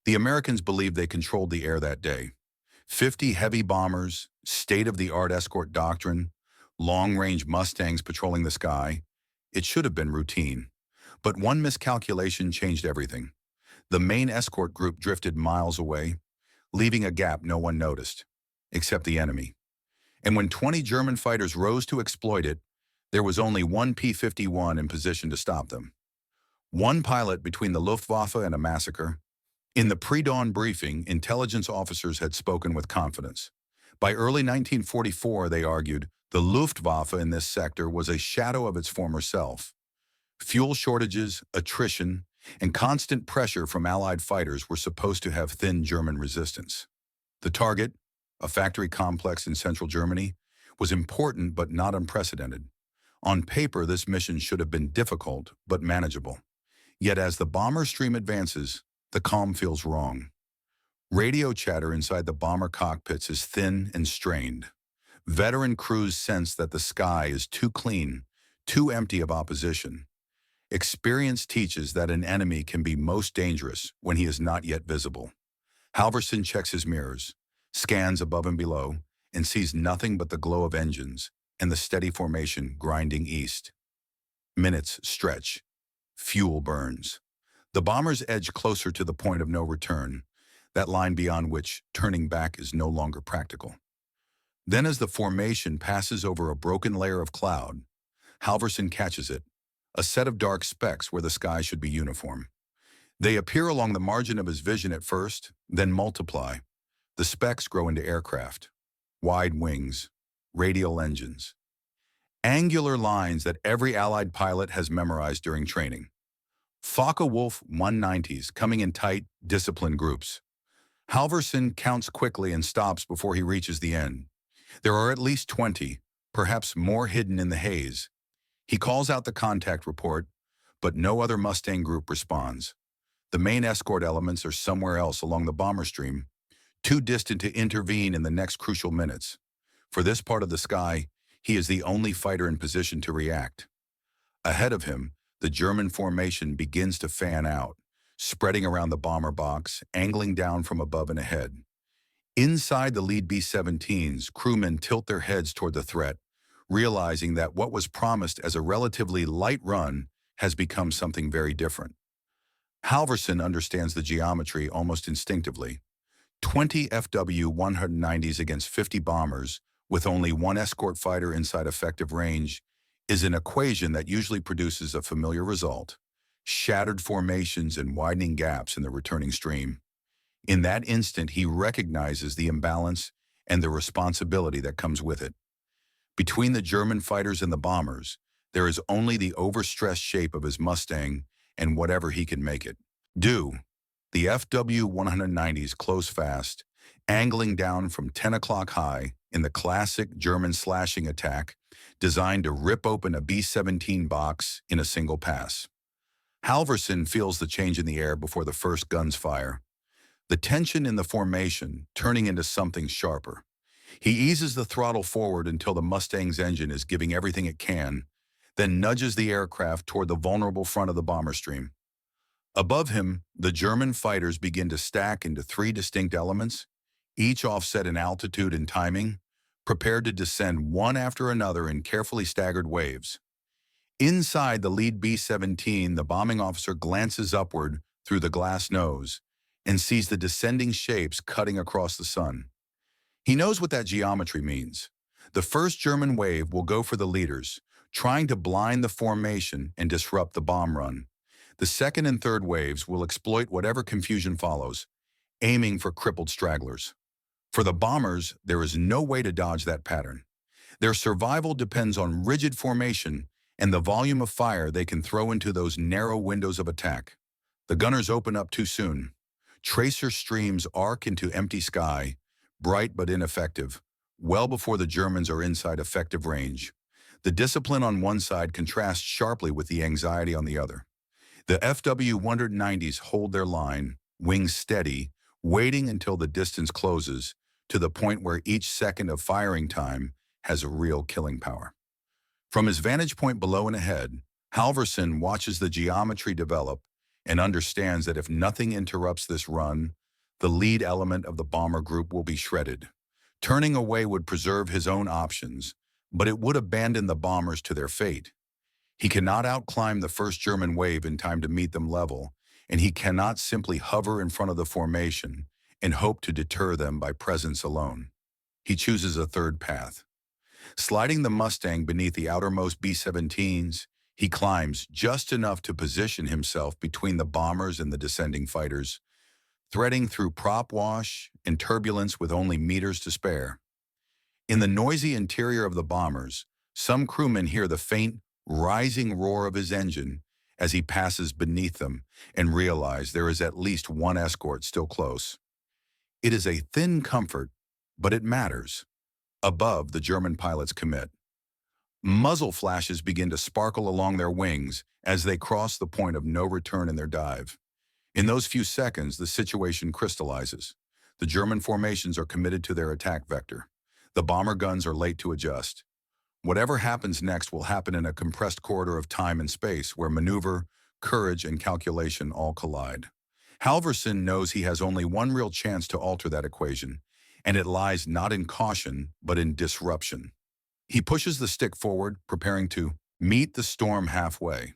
The Americans believed they controlled the air that day. 50 heavy bombers, state-of-the-art escort doctrine, long-range Mustangs patrolling the sky. It should have been routine. But one miscalculation changed everything. The main escort group drifted miles away, leaving a gap no one noticed, except the enemy. And when 20 German fighters rose to exploit it, there was only one P-51 in position to stop them. One pilot between the Luftwaffe and a massacre. In the pre-dawn briefing, intelligence officers had spoken with confidence. By early 1944, they argued, the Luftwaffe in this sector was a shadow of its former self. Fuel shortages, attrition, and constant pressure from Allied fighters were supposed to have thinned German resistance. The target, a factory complex in central Germany, was important but not unprecedented. On paper, this mission should have been difficult but manageable. Yet as the bomber stream advances, the calm feels wrong. Radio chatter inside the bomber cockpits is thin and strained. Veteran crews sense that the sky is too clean, too empty of opposition. Experience teaches that an enemy can be most dangerous when he is not yet visible. Halvorsen checks his mirrors, scans above and below, and sees nothing but the glow of engines and the steady formation grinding east. Minutes stretch. Fuel burns. The bombers edge closer to the point of no return, that line beyond which turning back is no longer practical. Then as the formation passes over a broken layer of cloud, Halvorsen catches it, a set of dark specks where the sky should be uniform. They appear along the margin of his vision at first, then multiply. The specks grow into aircraft, wide wings, radial engines, angular lines that every Allied pilot has memorized during training. Focke Wulf 190s coming in tight, disciplined groups. Halvorsen counts quickly and stops before he reaches the end. There are at least 20, perhaps more hidden in the haze. He calls out the contact report, but no other Mustang group responds. The main escort elements are somewhere else along the bomber stream, too distant to intervene in the next crucial minutes. For this part of the sky, he is the only fighter in position to react. Ahead of him, the German formation begins to fan out, spreading around the bomber box, angling down from above and ahead. Inside the lead B-17s, crewmen tilt their heads toward the threat, realizing that what was promised as a relatively light run has become something very different. Halvorsen understands the geometry almost instinctively. 20 Fw-190s against 50 bombers, with only one escort fighter inside effective range, is an equation that usually produces a familiar result: shattered formations and widening gaps in the returning stream. In that instant, he recognizes the imbalance and the responsibility that comes with it. Between the German fighters and the bombers, there is only the overstressed shape of his Mustang and whatever he can make it do. The Fw-190s close fast, angling down from 10 o'clock high in the classic German slashing attack designed to rip open a B-17 box in a single pass. Halvorsen feels the change in the air before the first guns fire. The tension in the formation turning into something sharper. He eases the throttle forward until the Mustang's engine is giving everything it can, then nudges the aircraft toward the vulnerable front of the bomber stream. Above him, the German fighters begin to stack into 3 distinct elements, each offset in altitude and timing, prepared to descend one after another in carefully staggered waves. Inside the lead B-17, the bombing officer glances upward through the glass nose and sees the descending shapes cutting across the sun. He knows what that geometry means. The first German wave will go for the leaders, trying to blind the formation and disrupt the bomb run. The second and third waves will exploit whatever confusion follows, aiming for crippled stragglers. For the bombers, there is no way to dodge that pattern. Their survival depends on rigid formation and the volume of fire they can throw into those narrow windows of attack. The gunners open up too soon. Tracer streams arc into empty sky, bright but ineffective, well before the Germans are inside effective range. The discipline on one side contrasts sharply with the anxiety on the other. The Fw-190s hold their line, wings steady, waiting until the distance closes, to the point where each second of firing time has a real killing power. From his vantage point below and ahead, Halvorsen watches the geometry develop and understands that if nothing interrupts this run, the lead element of the bomber group will be shredded. Turning away would preserve his own options, but it would abandon the bombers to their fate. He cannot outclimb the first German wave in time to meet them level, and he cannot simply hover in front of the formation and hope to deter them by presence alone. He chooses a third path. Sliding the Mustang beneath the outermost B-17s, he climbs just enough to position himself between the bombers and the descending fighters, threading through prop wash and turbulence with only meters to spare. In the noisy interior of the bombers, some crewmen hear the faint, rising roar of his engine as he passes beneath them and realize there is at least one escort still close. It is a thin comfort, but it matters. Above, the German pilots commit. Muzzle flashes begin to sparkle along their wings as they cross the point of no return in their dive. In those few seconds, the situation crystallizes. The German formations are committed to their attack vector. The bomber guns are late to adjust. Whatever happens next will happen in a compressed corridor of time and space where maneuver, courage, and calculation all collide. Halvorsen knows he has only one real chance to alter that equation, and it lies not in caution, but in disruption. He pushes the stick forward, preparing to meet the storm halfway.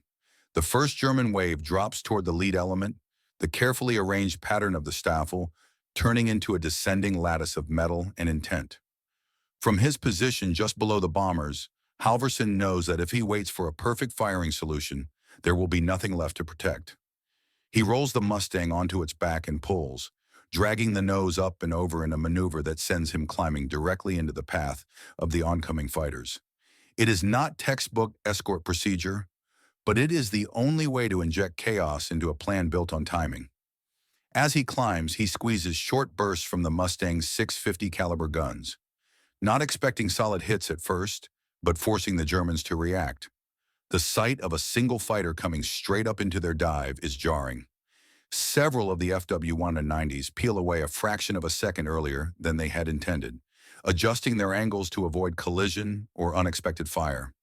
The first German wave drops toward the lead element, the carefully arranged pattern of the Staffel, turning into a descending lattice of metal and intent. From his position just below the bombers, Halvorsen knows that if he waits for a perfect firing solution, there will be nothing left to protect. He rolls the Mustang onto its back and pulls, dragging the nose up and over in a maneuver that sends him climbing directly into the path of the oncoming fighters. It is not textbook escort procedure, but it is the only way to inject chaos into a plan built on timing. As he climbs, he squeezes short bursts from the Mustang's 650 caliber guns, not expecting solid hits at first, but forcing the Germans to react. The sight of a single fighter coming straight up into their dive is jarring. Several of the FW-190s peel away a fraction of a second earlier than they had intended, adjusting their angles to avoid collision or unexpected fire.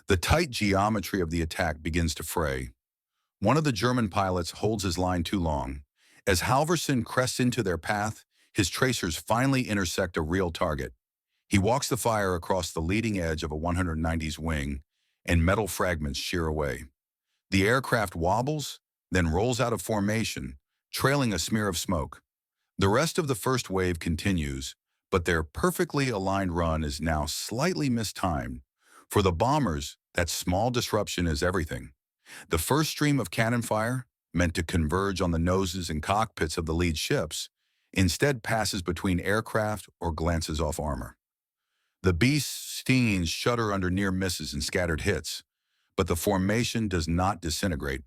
The tight geometry of the attack begins to fray. One of the German pilots holds his line too long. As Halvorsen crests into their path, his tracers finally intersect a real target. He walks the fire across the leading edge of a 190's wing, and metal fragments shear away. The aircraft wobbles, then rolls out of formation, trailing a smear of smoke. The rest of the first wave continues, but their perfectly aligned run is now slightly mistimed. For the bombers, that small disruption is everything. The first stream of cannon fire, meant to converge on the noses and cockpits of the lead ships, instead passes between aircraft or glances off armor. The B-17s shudder under near misses and scattered hits, but the formation does not disintegrate.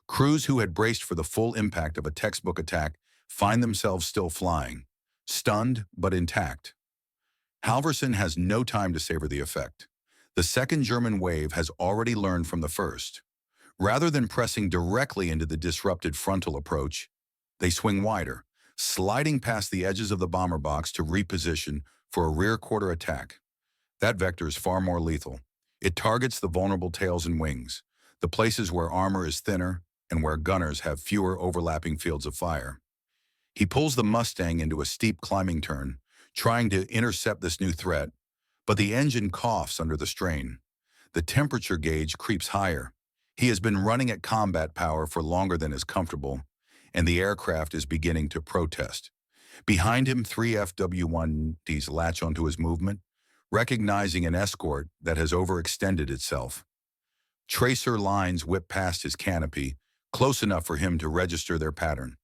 Crews who had braced for the full impact of a textbook attack find themselves still flying, stunned but intact. Halvorsen has no time to savor the effect. The second German wave has already learned from the first. Rather than pressing directly into the disrupted frontal approach, they swing wider, sliding past the edges of the bomber box to reposition for a rear quarter attack. That vector is far more lethal. It targets the vulnerable tails and wings, the places where armor is thinner and where gunners have fewer overlapping fields of fire. He pulls the Mustang into a steep climbing turn, trying to intercept this new threat, but the engine coughs under the strain. The temperature gauge creeps higher. He has been running at combat power for longer than is comfortable, and the aircraft is beginning to protest. Behind him, 3 FW-190s latch onto his movement, recognizing an escort that has overextended itself. Tracer lines whip past his canopy, close enough for him to register their pattern.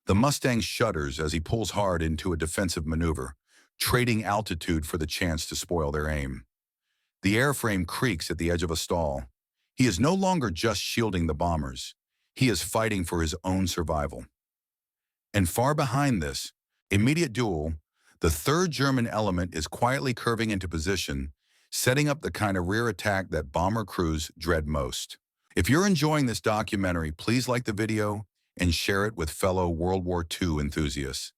The Mustang shudders as he pulls hard into a defensive maneuver, trading altitude for the chance to spoil their aim. The airframe creaks at the edge of a stall. He is no longer just shielding the bombers. He is fighting for his own survival. And far behind this immediate duel, the third German element is quietly curving into position, setting up the kind of rear attack that bomber crews dread most. If you're enjoying this documentary, please like the video and share it with fellow World War II enthusiasts.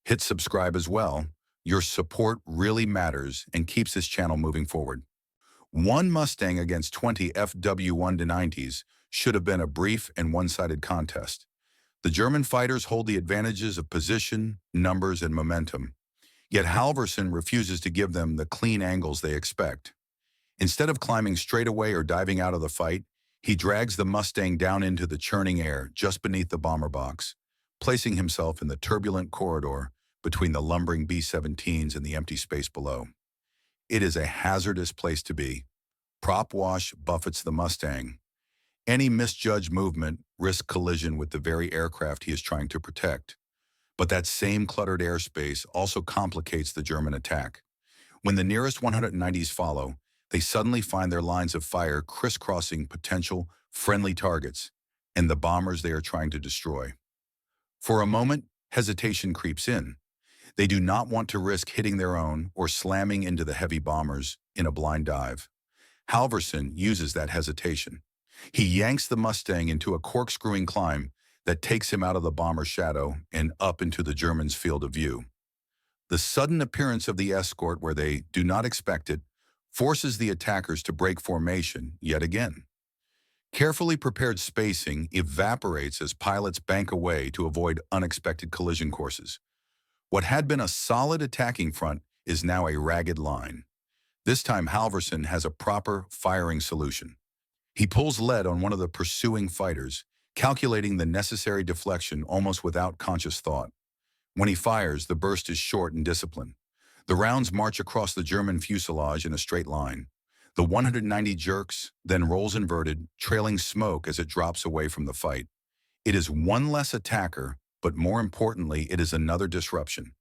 Hit subscribe as well. Your support really matters and keeps this channel moving forward. One Mustang against 20 FW-190s should have been a brief and one-sided contest. The German fighters hold the advantages of position, numbers, and momentum, yet Halvorsen refuses to give them the clean angles they expect. Instead of climbing straight away or diving out of the fight, he drags the Mustang down into the churning air just beneath the bomber box, placing himself in the turbulent corridor between the lumbering B-17s and the empty space below. It is a hazardous place to be. Prop wash buffets the Mustang. Any misjudged movement risks collision with the very aircraft he is trying to protect. But that same cluttered airspace also complicates the German attack. When the nearest 190s follow, they suddenly find their lines of fire crisscrossing potential friendly targets and the bombers they are trying to destroy. For a moment, hesitation creeps in. They do not want to risk hitting their own or slamming into the heavy bombers in a blind dive. Halvorsen uses that hesitation. He yanks the Mustang into a corkscrewing climb that takes him out of the bomber's shadow and up into the Germans' field of view. The sudden appearance of the Escort where they do not expect it forces the attackers to break formation yet again. Carefully prepared spacing evaporates as pilots bank away to avoid unexpected collision courses. What had been a solid attacking front is now a ragged line. This time Halvorsen has a proper firing solution. He pulls lead on one of the pursuing fighters, calculating the necessary deflection almost without conscious thought. When he fires, the burst is short and disciplined. The rounds march across the German fuselage in a straight line. The 190 jerks, then rolls inverted, trailing smoke as it drops away from the fight. It is one less attacker, but more importantly, it is another disruption.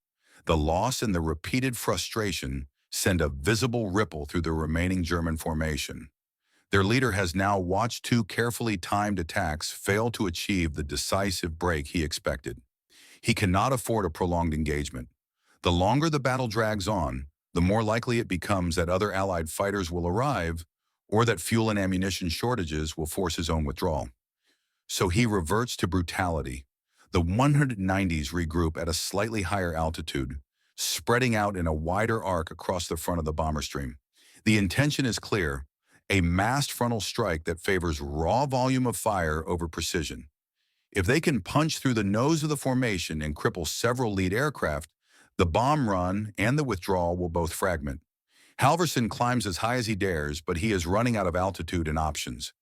The loss and the repeated frustration send a visible ripple through the remaining German formation. Their leader has now watched two carefully timed attacks fail to achieve the decisive break he expected. He cannot afford a prolonged engagement. The longer the battle drags on, the more likely it becomes that other Allied fighters will arrive or that fuel and ammunition shortages will force his own withdrawal. So he reverts to brutality. The 190s regroup at a slightly higher altitude, spreading out in a wider arc across the front of the bomber stream. The intention is clear, a massed frontal strike that favors raw volume of fire over precision. If they can punch through the nose of the formation and cripple several lead aircraft, the bomb run and the withdrawal will both fragment. Halvorsen climbs as high as he dares, but he is running out of altitude and options.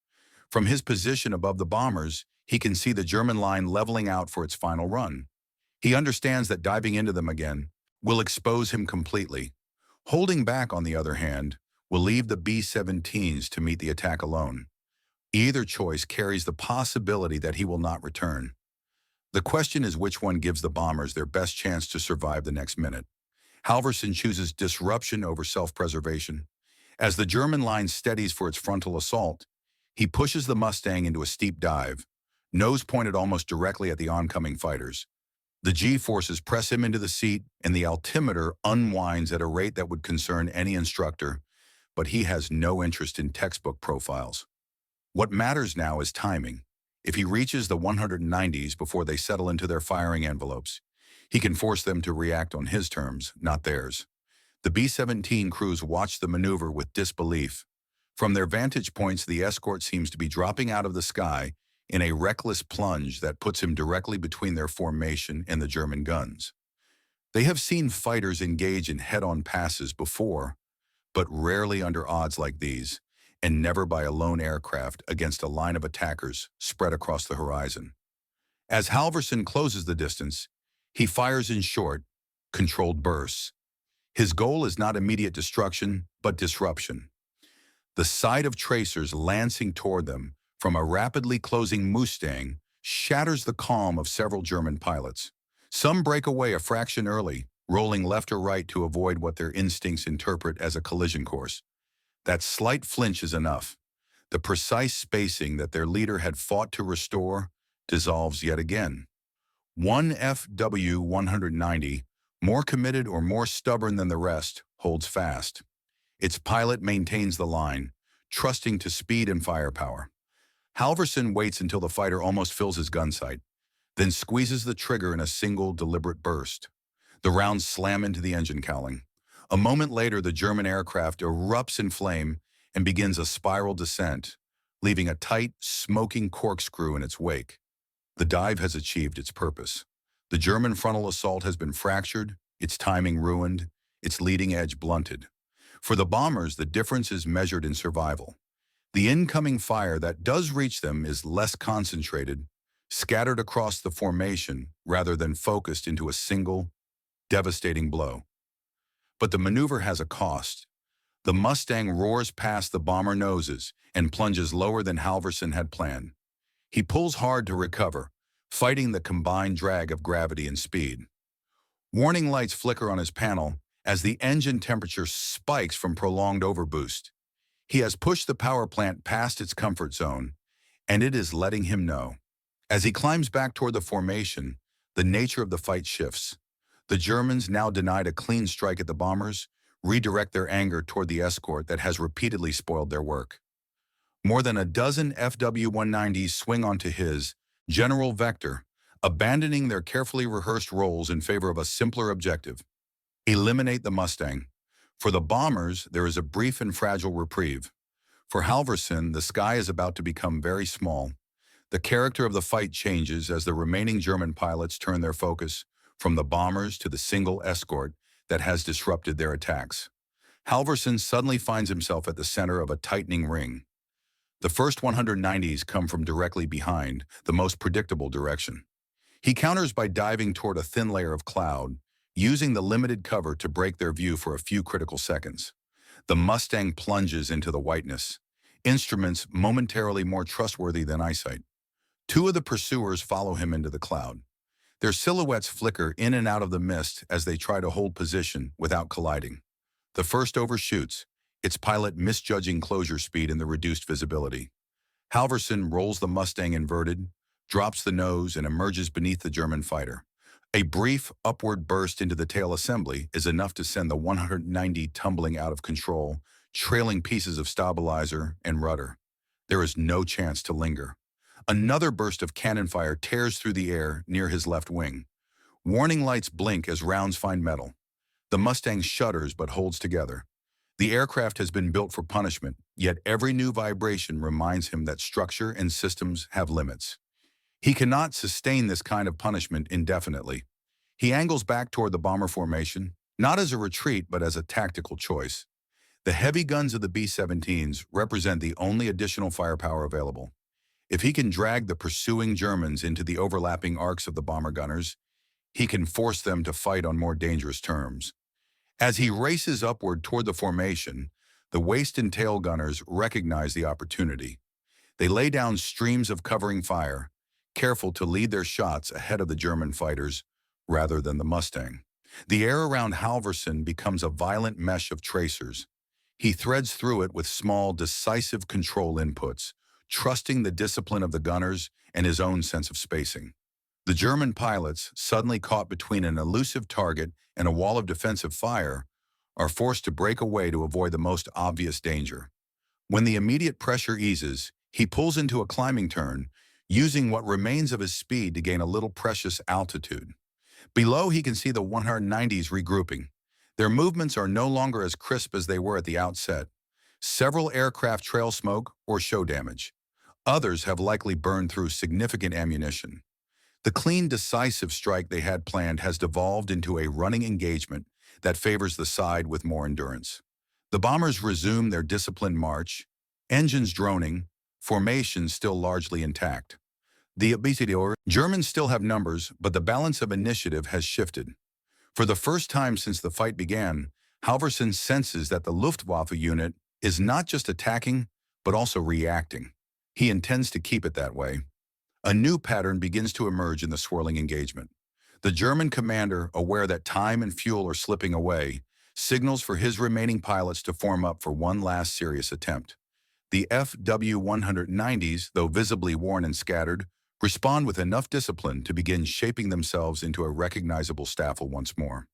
From his position above the bombers, he can see the German line leveling out for its final run. He understands that diving into them again will expose him completely. Holding back, on the other hand, will leave the B-17s to meet the attack alone. Either choice carries the possibility that he will not return. The question is which one gives the bombers their best chance to survive the next minute. Halvorsen chooses disruption over self-preservation. As the German line steadies for its frontal assault, he pushes the Mustang into a steep dive, nose pointed almost directly at the oncoming fighters. The G-forces press him into the seat, and the altimeter unwinds at a rate that would concern any instructor, but he has no interest in textbook profiles. What matters now is timing. If he reaches the 190s before they settle into their firing envelopes, he can force them to react on his terms, not theirs. The B-17 crews watch the maneuver with disbelief. From their vantage points, the Escort seems to be dropping out of the sky in a reckless plunge that puts him directly between their formation and the German guns. They have seen fighters engage in head-on passes before, but rarely under odds like these, and never by a lone aircraft against a line of attackers spread across the horizon. As Halvorsen closes the distance, he fires in short, controlled bursts. His goal is not immediate destruction, but disruption. The sight of tracers lancing toward them from a rapidly closing Mustang shatters the calm of several German pilots. Some break away a fraction early, rolling left or right to avoid what their instincts interpret as a collision course. That slight flinch is enough. The precise spacing that their leader had fought to restore dissolves yet again. One Fw 190, more committed or more stubborn than the rest, holds fast. Its pilot maintains the line, trusting to speed and firepower. Halvorsen waits until the fighter almost fills his gun sight, then squeezes the trigger in a single deliberate burst. The rounds slam into the engine cowling. A moment later, the German aircraft erupts in flame and begins a spiral descent, leaving a tight, smoking corkscrew in its wake. The dive has achieved its purpose. The German frontal assault has been fractured, its timing ruined, its leading edge blunted. For the bombers, the difference is measured in survival. The incoming fire that does reach them is less concentrated, scattered across the formation rather than focused into a single, devastating blow. But the maneuver has a cost. The Mustang roars past the bomber noses and plunges lower than Halvorsen had planned. He pulls hard to recover, fighting the combined drag of gravity and speed. Warning lights flicker on his panel as the engine temperature spikes from prolonged overboost. He has pushed the power plant past its comfort zone, and it is letting him know. As he climbs back toward the formation, the nature of the fight shifts. The Germans, now denied a clean strike at the bombers, redirect their anger toward the Escort that has repeatedly spoiled their work. More than a dozen Fw-190s swing onto his general vector, abandoning their carefully rehearsed roles in favor of a simpler objective: eliminate the Mustang. For the bombers, there is a brief and fragile reprieve. For Halvorsen, the sky is about to become very small. The character of the fight changes as the remaining German pilots turn their focus from the bombers to the single Escort that has disrupted their attacks. Halvorsen suddenly finds himself at the center of a tightening ring. The first 190s come from directly behind, the most predictable direction. He counters by diving toward a thin layer of cloud, using the limited cover to break their view for a few critical seconds. The Mustang plunges into the whiteness, instruments momentarily more trustworthy than eyesight. Two of the pursuers follow him into the cloud. Their silhouettes flicker in and out of the mist as they try to hold position without colliding. The first overshoots, its pilot misjudging closure speed in the reduced visibility. Halvorsen rolls the Mustang inverted, drops the nose, and emerges beneath the German fighter. A brief upward burst into the tail assembly is enough to send the 190 tumbling out of control, trailing pieces of stabilizer and rudder. There is no chance to linger. Another burst of cannon fire tears through the air near his left wing. Warning lights blink as rounds find metal. The Mustang shudders but holds together. The aircraft has been built for punishment, yet every new vibration reminds him that structure and systems have limits. He cannot sustain this kind of punishment indefinitely. He angles back toward the bomber formation, not as a retreat but as a tactical choice. The heavy guns of the B-17s represent the only additional firepower available. If he can drag the pursuing Germans into the overlapping arcs of the bomber gunners, he can force them to fight on more dangerous terms. As he races upward toward the formation, the waist and tail gunners recognize the opportunity. They lay down streams of covering fire, careful to lead their shots ahead of the German fighters rather than the Mustang. The air around Halvorsen becomes a violent mesh of tracers. He threads through it with small, decisive control inputs, trusting the discipline of the gunners and his own sense of spacing. The German pilots, suddenly caught between an elusive target and a wall of defensive fire, are forced to break away to avoid the most obvious danger. When the immediate pressure eases, he pulls into a climbing turn, using what remains of his speed to gain a little precious altitude. Below, he can see the 190s regrouping. Their movements are no longer as crisp as they were at the outset. Several aircraft trail smoke or show damage. Others have likely burned through significant ammunition. The clean, decisive strike they had planned has devolved into a running engagement that favors the side with more endurance. The bombers resume their disciplined march, engines droning, formations still largely intact. The Germans still have numbers, but the balance of initiative has shifted. For the first time since the fight began, Halvorsen senses that the Luftwaffe unit is not just attacking, but also reacting. He intends to keep it that way. A new pattern begins to emerge in the swirling engagement. The German commander, aware that time and fuel are slipping away, signals for his remaining pilots to form up for one last serious attempt. The Fw-190s, though visibly worn and scattered, respond with enough discipline to begin shaping themselves into a recognizable staffel once more.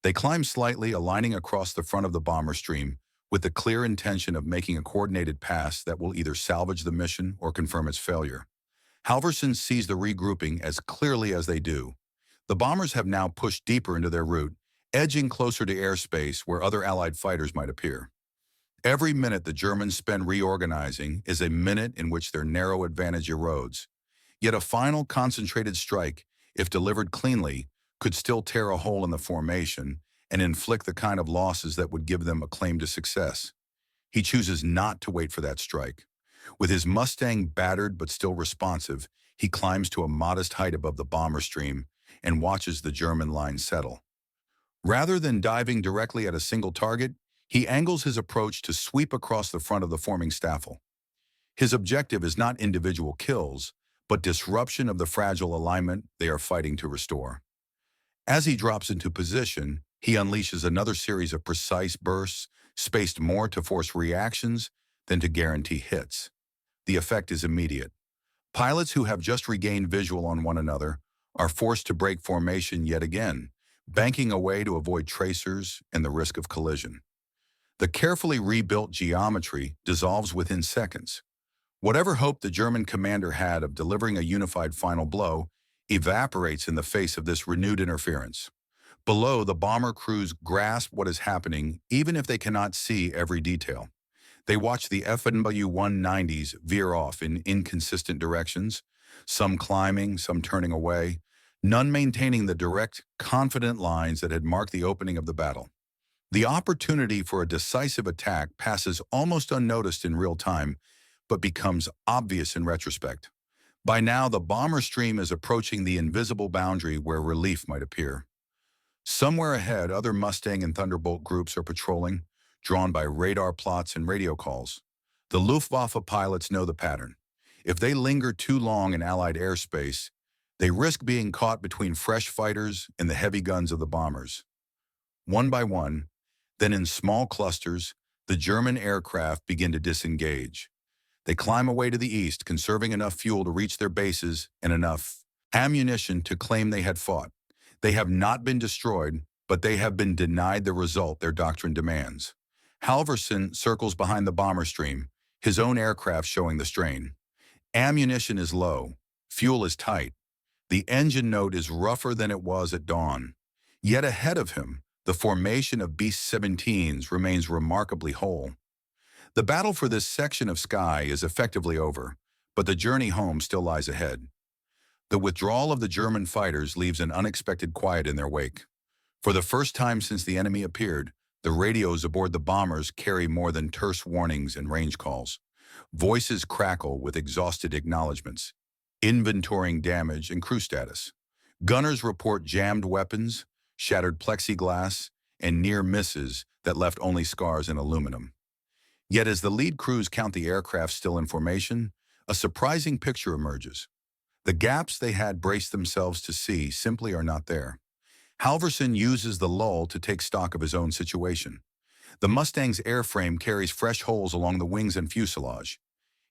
They climb slightly, aligning across the front of the bomber stream, with the clear intention of making a coordinated pass that will either salvage the mission or confirm its failure. Halvorsen sees the regrouping as clearly as they do. The bombers have now pushed deeper into their route, edging closer to airspace where other Allied fighters might appear. Every minute the Germans spend reorganizing is a minute in which their narrow advantage erodes. Yet a final concentrated strike, if delivered cleanly, could still tear a hole in the formation and inflict the kind of losses that would give them a claim to success. He chooses not to wait for that strike. With his Mustang battered but still responsive, he climbs to a modest height above the bomber stream and watches the German line settle. Rather than diving directly at a single target, he angles his approach to sweep across the front of the forming staffel. His objective is not individual kills, but disruption of the fragile alignment they are fighting to restore. As he drops into position, he unleashes another series of precise bursts, spaced more to force reactions than to guarantee hits. The effect is immediate. Pilots who have just regained visual on one another are forced to break formation yet again, banking away to avoid tracers and the risk of collision. The carefully rebuilt geometry dissolves within seconds. Whatever hope the German commander had of delivering a unified final blow evaporates in the face of this renewed interference. Below, the bomber crews grasp what is happening even if they cannot see every detail. They watch the Fw-190s veer off in inconsistent directions, some climbing, some turning away, none maintaining the direct, confident lines that had marked the opening of the battle. The opportunity for a decisive attack passes almost unnoticed in real time, but becomes obvious in retrospect. By now, the bomber stream is approaching the invisible boundary where relief might appear. Somewhere ahead, other Mustang and Thunderbolt groups are patrolling, drawn by radar plots and radio calls. The Luftwaffe pilots know the pattern. If they linger too long in Allied airspace, they risk being caught between fresh fighters and the heavy guns of the bombers. One by one, then in small clusters, the German aircraft begin to disengage. They climb away to the east, conserving enough fuel to reach their bases and enough ammunition to claim they had fought. They have not been destroyed, but they have been denied the result their doctrine demands. Halvorsen circles behind the bomber stream, his own aircraft showing the strain. Ammunition is low, fuel is tight. The engine note is rougher than it was at dawn. Yet ahead of him, the formation of B-17s remains remarkably whole. The battle for this section of sky is effectively over, but the journey home still lies ahead. The withdrawal of the German fighters leaves an unexpected quiet in their wake. For the first time since the enemy appeared, the radios aboard the bombers carry more than terse warnings and range calls. Voices crackle with exhausted acknowledgments, inventorying damage and crew status. Gunners report jammed weapons, shattered plexiglass, and near misses that left only scars and aluminum. Yet as the lead crews count the aircraft still in formation, a surprising picture emerges. The gaps they had braced themselves to see simply are not there. Halvorsen uses the lull to take stock of his own situation. The Mustang's airframe carries fresh holes along the wings and fuselage.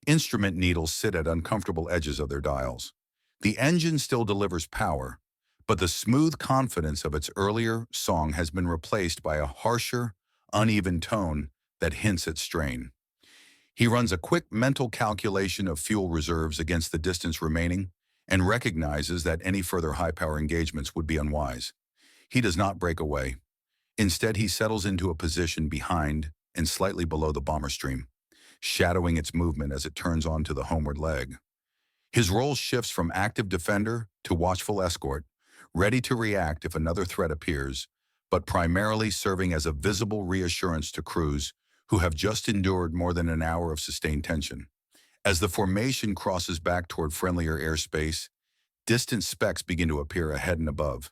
Instrument needles sit at uncomfortable edges of their dials. The engine still delivers power, but the smooth confidence of its earlier song has been replaced by a harsher, uneven tone that hints at strain. He runs a quick mental calculation of fuel reserves against the distance remaining and recognizes that any further high-power engagements would be unwise. He does not break away. Instead, he settles into a position behind and slightly below the bomber stream, shadowing its movement as it turns onto the homeward leg. His role shifts from active defender to watchful escort, ready to react if another threat appears, but primarily serving as a visible reassurance to crews who have just endured more than an hour of sustained tension. As the formation crosses back toward friendlier airspace, distant specks begin to appear ahead and above.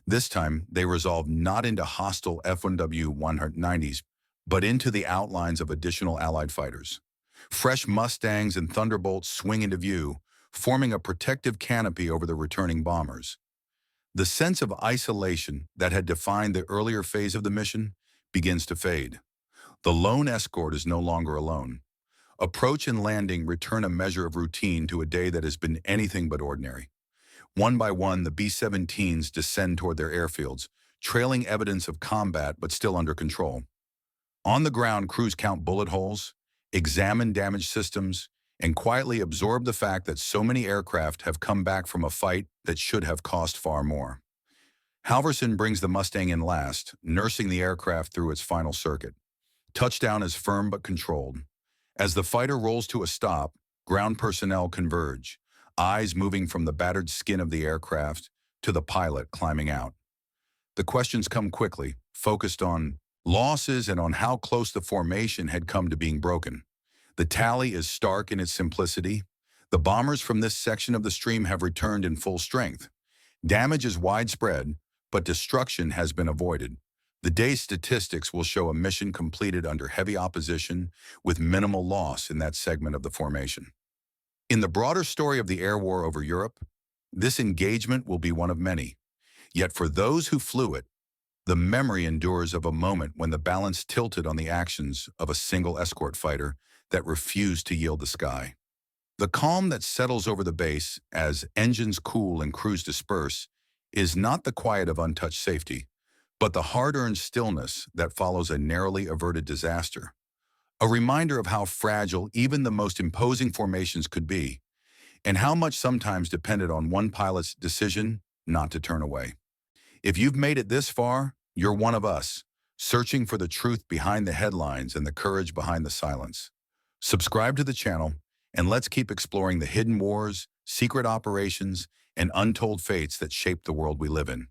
This time, they resolve not into hostile Fw-190s, but into the outlines of additional Allied fighters. Fresh Mustangs and Thunderbolts swing into view, forming a protective canopy over the returning bombers. The sense of isolation that had defined the earlier phase of the mission begins to fade. The lone escort is no longer alone. Approach and landing return a measure of routine to a day that has been anything but ordinary. One by one, the B-17s descend toward their airfields, trailing evidence of combat but still under control. On the ground, crews count bullet holes, examine damaged systems, and quietly absorb the fact that so many aircraft have come back from a fight that should have cost far more. Halvorsen brings the Mustang in last, nursing the aircraft through its final circuit. Touchdown is firm but controlled. As the fighter rolls to a stop, ground personnel converge, eyes moving from the battered skin of the aircraft to the pilot climbing out. The questions come quickly, focused on losses and on how close the formation had come to being broken. The tally is stark in its simplicity. The bombers from this section of the stream have returned in full strength. Damage is widespread, but destruction has been avoided. The day's statistics will show a mission completed under heavy opposition with minimal loss in that segment of the formation. In the broader story of the air war over Europe, this engagement will be one of many. Yet for those who flew it, the memory endures of a moment when the balance tilted on the actions of a single escort fighter that refused to yield the sky. The calm that settles over the base as engines cool and crews disperse is not the quiet of untouched safety, but the hard-earned stillness that follows a narrowly averted disaster. A reminder of how fragile even the most imposing formations could be, and how much sometimes depended on one pilot's decision not to turn away. If you've made it this far, you're one of us, searching for the truth behind the headlines and the courage behind the silence. Subscribe to the channel, and let's keep exploring the hidden wars, secret operations, and untold fates that shape the world we live in.